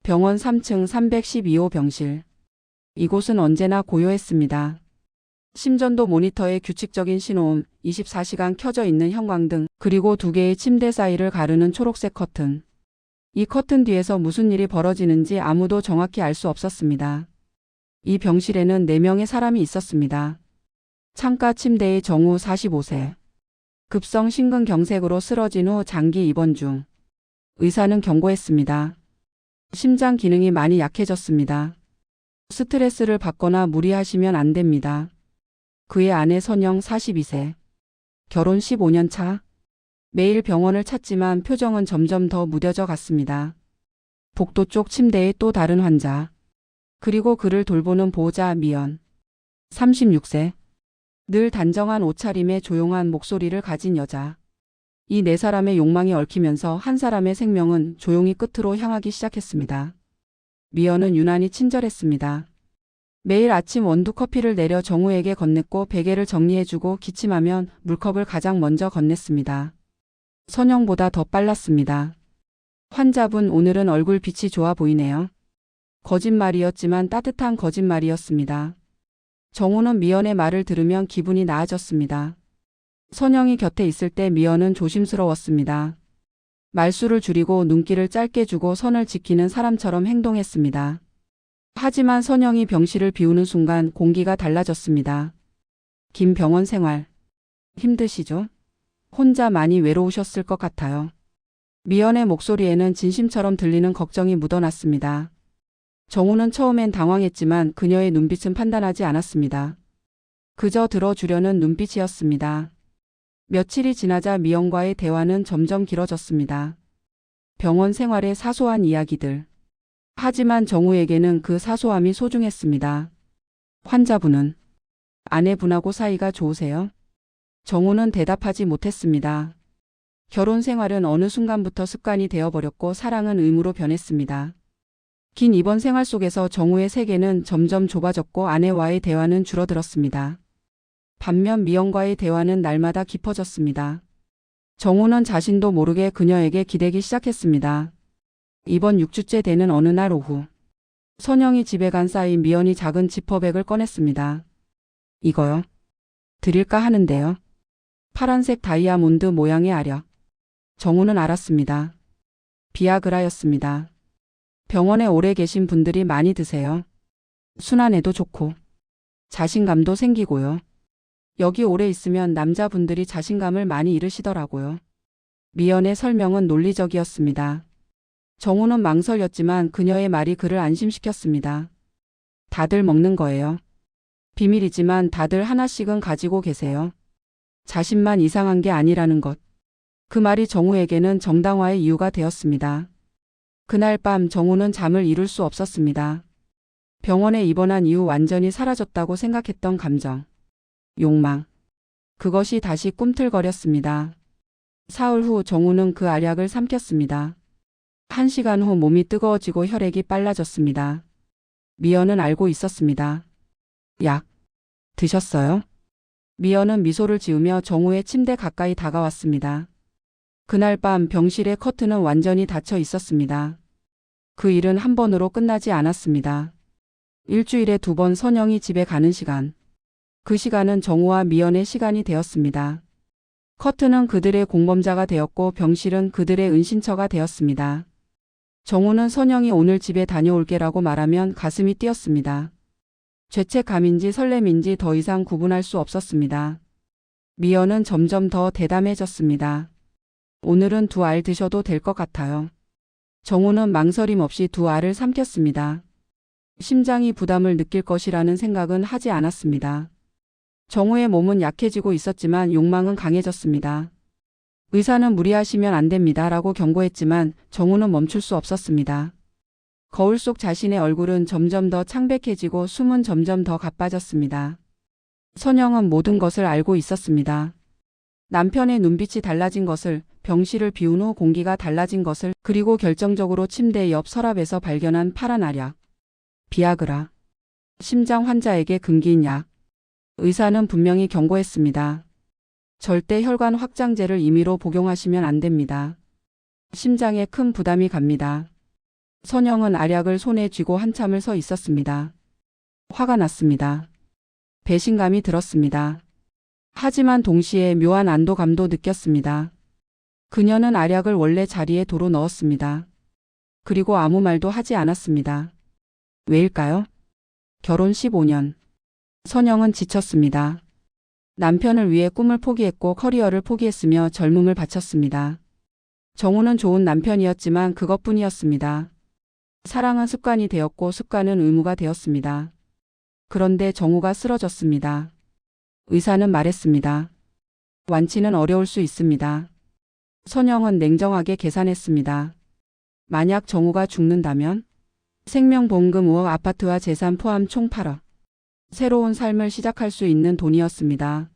병원 3층 312호 병실. 이곳은 언제나 고요했습니다. 심전도 모니터에 규칙적인 신호음, 24시간 켜져 있는 형광등, 그리고 2개의 침대 사이를 가르는 초록색 커튼. 이 커튼 뒤에서 무슨 일이 벌어지는지 아무도 정확히 알 수 없었습니다. 이 병실에는 4명의 사람이 있었습니다. 창가 침대의 정우 45세. 급성 심근경색으로 쓰러진 후 장기 입원 중. 의사는 경고했습니다. 심장 기능이 많이 약해졌습니다. 스트레스를 받거나 무리하시면 안 됩니다. 그의 아내 선영 42세. 결혼 15년 차. 매일 병원을 찾지만 표정은 점점 더 무뎌져 갔습니다. 복도 쪽 침대에 또 다른 환자. 그리고 그를 돌보는 보호자 미연. 36세. 늘 단정한 옷차림에 조용한 목소리를 가진 여자. 이 4사람의 욕망이 얽히면서 한 사람의 생명은 조용히 끝으로 향하기 시작했습니다. 미연은 유난히 친절했습니다. 매일 아침 원두 커피를 내려 정우에게 건넸고 베개를 정리해주고 기침하면 물컵을 가장 먼저 건넸습니다. 선영보다 더 빨랐습니다. 환자분, 오늘은 얼굴 빛이 좋아 보이네요. 거짓말이었지만 따뜻한 거짓말이었습니다. 정우는 미연의 말을 들으면 기분이 나아졌습니다. 선영이 곁에 있을 때 미연은 조심스러웠습니다. 말수를 줄이고 눈길을 짧게 주고 선을 지키는 사람처럼 행동했습니다. 하지만 선영이 병실을 비우는 순간 공기가 달라졌습니다. 긴 병원 생활. 힘드시죠? 혼자 많이 외로우셨을 것 같아요. 미연의 목소리에는 진심처럼 들리는 걱정이 묻어났습니다. 정우는 처음엔 당황했지만 그녀의 눈빛은 판단하지 않았습니다. 그저 들어주려는 눈빛이었습니다. 며칠이 지나자 미연과의 대화는 점점 길어졌습니다. 병원 생활의 사소한 이야기들. 하지만 정우에게는 그 사소함이 소중했습니다. 환자분은 아내분하고 사이가 좋으세요? 정우는 대답하지 못했습니다. 결혼 생활은 어느 순간부터 습관이 되어버렸고 사랑은 의무로 변했습니다. 긴 입원 생활 속에서 정우의 세계는 점점 좁아졌고 아내와의 대화는 줄어들었습니다. 반면 미연과의 대화는 날마다 깊어졌습니다. 정우는 자신도 모르게 그녀에게 기대기 시작했습니다. 입원 6주째 되는 어느 날 오후. 선영이 집에 간 사이 미연이 작은 지퍼백을 꺼냈습니다. 이거요? 드릴까 하는데요. 파란색 다이아몬드 모양의 아력. 정우는 알았습니다. 비아그라였습니다. 병원에 오래 계신 분들이 많이 드세요. 순환에도 좋고 자신감도 생기고요. 여기 오래 있으면 남자분들이 자신감을 많이 잃으시더라고요. 미연의 설명은 논리적이었습니다. 정우는 망설였지만 그녀의 말이 그를 안심시켰습니다. 다들 먹는 거예요. 비밀이지만 다들 하나씩은 가지고 계세요. 자신만 이상한 게 아니라는 것. 그 말이 정우에게는 정당화의 이유가 되었습니다. 그날 밤 정우는 잠을 이룰 수 없었습니다. 병원에 입원한 이후 완전히 사라졌다고 생각했던 감정. 욕망. 그것이 다시 꿈틀거렸습니다. 사흘 후 정우는 그 알약을 삼켰습니다. 1시간 후 몸이 뜨거워지고 혈액이 빨라졌습니다. 미연은 알고 있었습니다. 약 드셨어요? 미연은 미소를 지으며 정우의 침대 가까이 다가왔습니다. 그날 밤 병실의 커튼은 완전히 닫혀 있었습니다. 그 일은 한 번으로 끝나지 않았습니다. 일주일에 2번 선영이 집에 가는 시간. 그 시간은 정우와 미연의 시간이 되었습니다. 커튼은 그들의 공범자가 되었고 병실은 그들의 은신처가 되었습니다. 정우는 선영이 오늘 집에 다녀올게라고 말하면 가슴이 뛰었습니다. 죄책감인지 설렘인지 더 이상 구분할 수 없었습니다. 미연은 점점 더 대담해졌습니다. 오늘은 2알 드셔도 될 것 같아요. 정우는 망설임 없이 2알을 삼켰습니다. 심장이 부담을 느낄 것이라는 생각은 하지 않았습니다. 정우의 몸은 약해지고 있었지만 욕망은 강해졌습니다. 의사는 무리하시면 안 됩니다 라고 경고했지만 정우는 멈출 수 없었습니다. 거울 속 자신의 얼굴은 점점 더 창백해지고 숨은 점점 더 가빠졌습니다. 선영은 모든 것을 알고 있었습니다. 남편의 눈빛이 달라진 것을, 병실을 비운 후 공기가 달라진 것을, 그리고 결정적으로 침대 옆 서랍에서 발견한 파란 알약. 비아그라. 심장 환자에게 금기인 약. 의사는 분명히 경고했습니다. 절대 혈관 확장제를 임의로 복용하시면 안 됩니다. 심장에 큰 부담이 갑니다. 선영은 알약을 손에 쥐고 한참을 서 있었습니다. 화가 났습니다. 배신감이 들었습니다. 하지만 동시에 묘한 안도감도 느꼈습니다. 그녀는 알약을 원래 자리에 도로 넣었습니다. 그리고 아무 말도 하지 않았습니다. 왜일까요? 결혼 15년. 선영은 지쳤습니다. 남편을 위해 꿈을 포기했고 커리어를 포기했으며 젊음을 바쳤습니다. 정우는 좋은 남편이었지만 그것뿐이었습니다. 사랑은 습관이 되었고 습관은 의무가 되었습니다. 그런데 정우가 쓰러졌습니다. 의사는 말했습니다. 완치는 어려울 수 있습니다. 선영은 냉정하게 계산했습니다. 만약 정우가 죽는다면 생명보험금 5억, 아파트와 재산 포함 총 8억. 새로운 삶을 시작할 수 있는 돈이었습니다.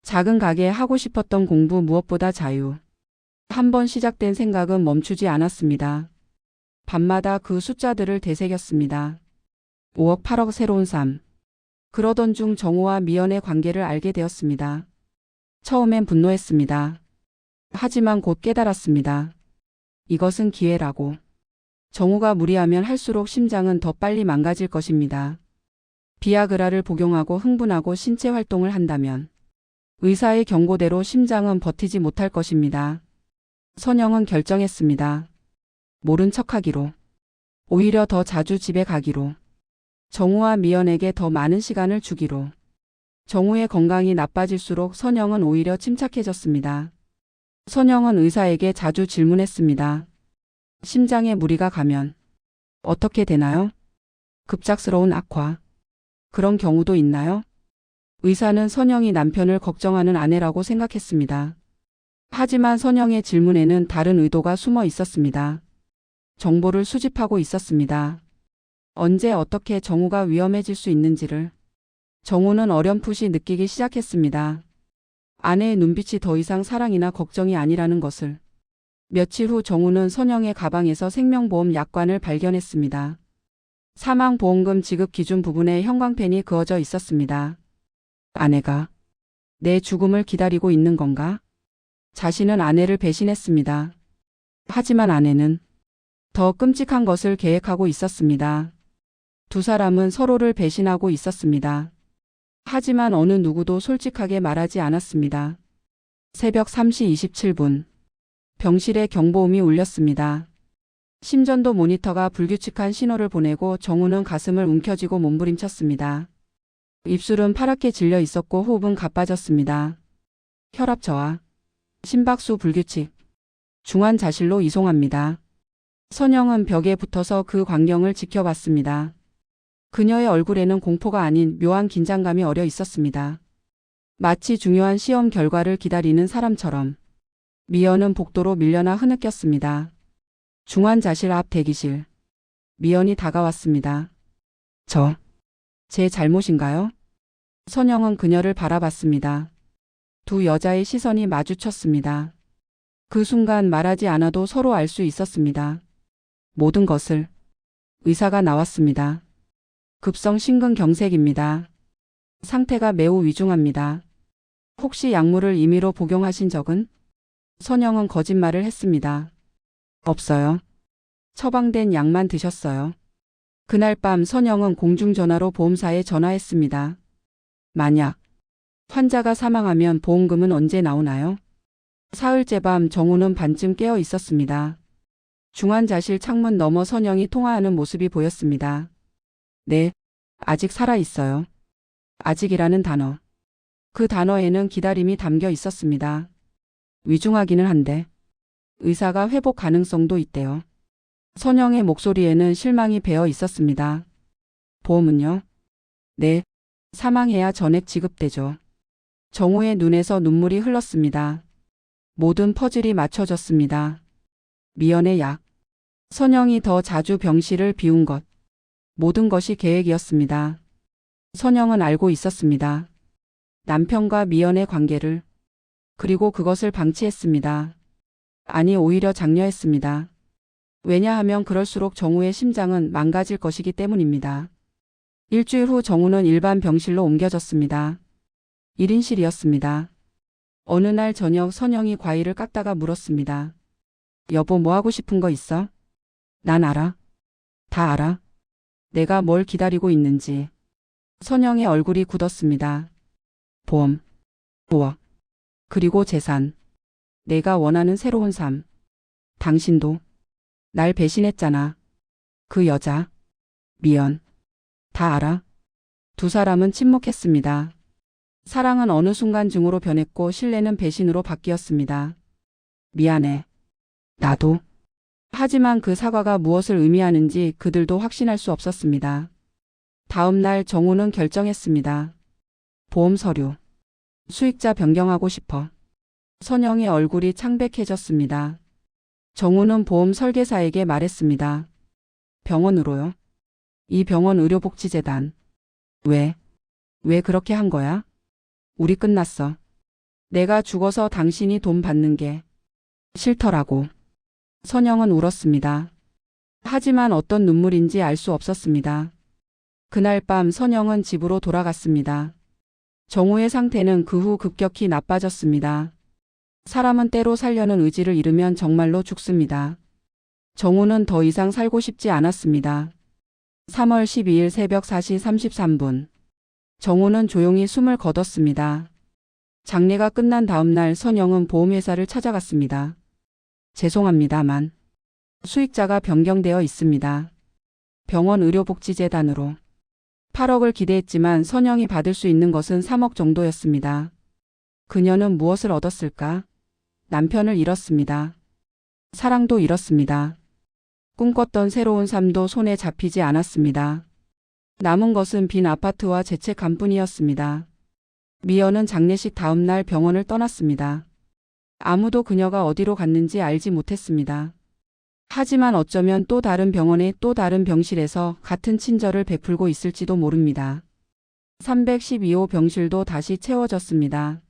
작은 가게, 하고 싶었던 공부, 무엇보다 자유. 한번 시작된 생각은 멈추지 않았습니다. 밤마다 그 숫자들을 되새겼습니다. 5억, 8억, 새로운 삶. 그러던 중 정우와 미연의 관계를 알게 되었습니다. 처음엔 분노했습니다. 하지만 곧 깨달았습니다. 이것은 기회라고. 정우가 무리하면 할수록 심장은 더 빨리 망가질 것입니다. 비아그라를 복용하고 흥분하고 신체 활동을 한다면 의사의 경고대로 심장은 버티지 못할 것입니다. 선영은 결정했습니다. 모른 척하기로. 오히려 더 자주 집에 가기로. 정우와 미연에게 더 많은 시간을 주기로. 정우의 건강이 나빠질수록 선영은 오히려 침착해졌습니다. 선영은 의사에게 자주 질문했습니다. 심장에 무리가 가면 어떻게 되나요? 급작스러운 악화. 그런 경우도 있나요? 의사는 선영이 남편을 걱정하는 아내라고 생각했습니다. 하지만 선영의 질문에는 다른 의도가 숨어 있었습니다. 정보를 수집하고 있었습니다. 언제 어떻게 정우가 위험해질 수 있는지를. 정우는 어렴풋이 느끼기 시작했습니다. 아내의 눈빛이 더 이상 사랑이나 걱정이 아니라는 것을. 며칠 후 정우는 선영의 가방에서 생명보험 약관을 발견했습니다. 사망보험금 지급 기준 부분에 형광펜이 그어져 있었습니다. 아내가 내 죽음을 기다리고 있는 건가? 자신은 아내를 배신했습니다. 하지만 아내는 더 끔찍한 것을 계획하고 있었습니다. 두 사람은 서로를 배신하고 있었습니다. 하지만 어느 누구도 솔직하게 말하지 않았습니다. 새벽 3시 27분. 병실에 경보음이 울렸습니다. 심전도 모니터가 불규칙한 신호를 보내고 정우는 가슴을 움켜쥐고 몸부림쳤습니다. 입술은 파랗게 질려 있었고 호흡은 가빠졌습니다. 혈압 저하. 심박수 불규칙. 중환자실로 이송합니다. 선영은 벽에 붙어서 그 광경을 지켜봤습니다. 그녀의 얼굴에는 공포가 아닌 묘한 긴장감이 어려 있었습니다. 마치 중요한 시험 결과를 기다리는 사람처럼. 미연은 복도로 밀려나 흐느꼈습니다. 중환자실 앞 대기실. 미연이 다가왔습니다. 제 잘못인가요? 선영은 그녀를 바라봤습니다. 두 여자의 시선이 마주쳤습니다. 그 순간 말하지 않아도 서로 알 수 있었습니다. 모든 것을. 의사가 나왔습니다. 급성 심근경색입니다. 상태가 매우 위중합니다. 혹시 약물을 임의로 복용하신 적은? 선영은 거짓말을 했습니다. 없어요. 처방된 약만 드셨어요. 그날 밤 선영은 공중전화로 보험사에 전화했습니다. 만약 환자가 사망하면 보험금은 언제 나오나요? 사흘째 밤 정우는 반쯤 깨어 있었습니다. 중환자실 창문 너머 선영이 통화하는 모습이 보였습니다. 네, 아직 살아있어요. 아직이라는 단어. 그 단어에는 기다림이 담겨 있었습니다. 위중하기는 한데 의사가 회복 가능성도 있대요. 선영의 목소리에는 실망이 배어 있었습니다. 보험은요? 네, 사망해야 전액 지급되죠. 정우의 눈에서 눈물이 흘렀습니다. 모든 퍼즐이 맞춰졌습니다. 미연의 약. 선영이 더 자주 병실을 비운 것. 모든 것이 계획이었습니다. 선영은 알고 있었습니다. 남편과 미연의 관계를. 그리고 그것을 방치했습니다. 아니, 오히려 장려했습니다. 왜냐하면 그럴수록 정우의 심장은 망가질 것이기 때문입니다. 일주일 후 정우는 일반 병실로 옮겨졌습니다. 1인실이었습니다. 어느 날 저녁 선영이 과일을 깎다가 물었습니다. 여보, 뭐 하고 싶은 거 있어? 난 알아. 다 알아? 내가 뭘 기다리고 있는지. 선영의 얼굴이 굳었습니다. 보험, 부업, 그리고 재산. 내가 원하는 새로운 삶. 당신도 날 배신했잖아. 그 여자, 미연. 다 알아? 두 사람은 침묵했습니다. 사랑은 어느 순간 증오로 변했고 신뢰는 배신으로 바뀌었습니다. 미안해. 나도. 하지만 그 사과가 무엇을 의미하는지 그들도 확신할 수 없었습니다. 다음 날 정우는 결정했습니다. 보험 서류. 수익자 변경하고 싶어. 선영의 얼굴이 창백해졌습니다. 정우는 보험 설계사에게 말했습니다. 병원으로요? 이 병원 의료복지재단. 왜? 왜 그렇게 한 거야? 우리 끝났어. 내가 죽어서 당신이 돈 받는 게 싫더라고. 선영은 울었습니다. 하지만 어떤 눈물인지 알 수 없었습니다. 그날 밤 선영은 집으로 돌아갔습니다. 정우의 상태는 그 후 급격히 나빠졌습니다. 사람은 때로 살려는 의지를 잃으면 정말로 죽습니다. 정우는 더 이상 살고 싶지 않았습니다. 3월 12일 새벽 4시 33분. 정우는 조용히 숨을 거뒀습니다. 장례가 끝난 다음 날 선영은 보험회사를 찾아갔습니다. 죄송합니다만 수익자가 변경되어 있습니다. 병원 의료복지재단으로. 8억을 기대했지만 선영이 받을 수 있는 것은 3억 정도였습니다. 그녀는 무엇을 얻었을까? 남편을 잃었습니다. 사랑도 잃었습니다. 꿈꿨던 새로운 삶도 손에 잡히지 않았습니다. 남은 것은 빈 아파트와 죄책감뿐이었습니다. 미연은 장례식 다음 날 병원을 떠났습니다. 아무도 그녀가 어디로 갔는지 알지 못했습니다. 하지만 어쩌면 또 다른 병원의 또 다른 병실에서 같은 친절을 베풀고 있을지도 모릅니다. 312호 병실도 다시 채워졌습니다.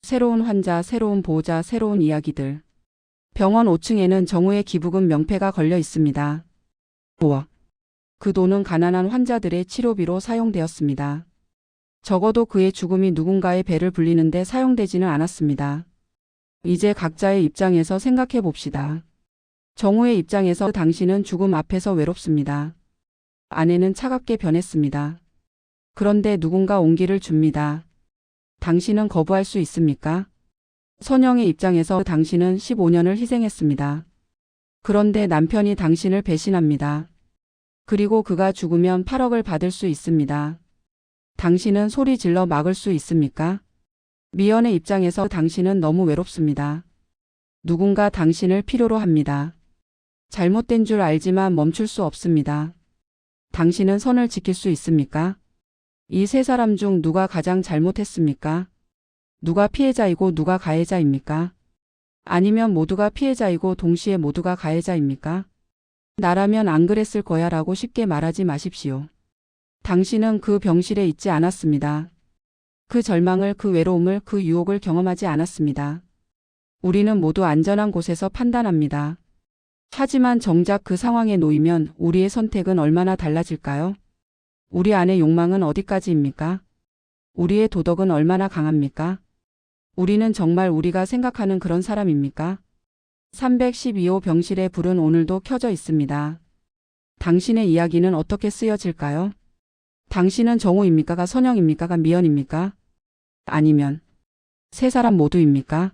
새로운 환자, 새로운 보호자, 새로운 이야기들. 병원 5층에는 정우의 기부금 명패가 걸려 있습니다. 5억. 그 돈은 가난한 환자들의 치료비로 사용되었습니다. 적어도 그의 죽음이 누군가의 배를 불리는데 사용되지는 않았습니다. 이제 각자의 입장에서 생각해 봅시다. 정우의 입장에서 당신은 죽음 앞에서 외롭습니다. 아내는 차갑게 변했습니다. 그런데 누군가 온기를 줍니다. 당신은 거부할 수 있습니까? 선영의 입장에서 당신은 15년을 희생했습니다. 그런데 남편이 당신을 배신합니다. 그리고 그가 죽으면 8억을 받을 수 있습니다. 당신은 소리 질러 막을 수 있습니까? 미연의 입장에서 당신은 너무 외롭습니다. 누군가 당신을 필요로 합니다. 잘못된 줄 알지만 멈출 수 없습니다. 당신은 선을 지킬 수 있습니까? 이 세 사람 중 누가 가장 잘못했습니까? 누가 피해자이고 누가 가해자입니까? 아니면 모두가 피해자이고 동시에 모두가 가해자입니까? 나라면 안 그랬을 거야 라고 쉽게 말하지 마십시오. 당신은 그 병실에 있지 않았습니다. 그 절망을, 그 외로움을, 그 유혹을 경험하지 않았습니다. 우리는 모두 안전한 곳에서 판단합니다. 하지만 정작 그 상황에 놓이면 우리의 선택은 얼마나 달라질까요? 우리 안의 욕망은 어디까지입니까? 우리의 도덕은 얼마나 강합니까? 우리는 정말 우리가 생각하는 그런 사람입니까? 312호 병실의 불은 오늘도 켜져 있습니다. 당신의 이야기는 어떻게 쓰여질까요? 당신은 정우입니까? 선영입니까? 미연입니까? 아니면 세 사람 모두입니까?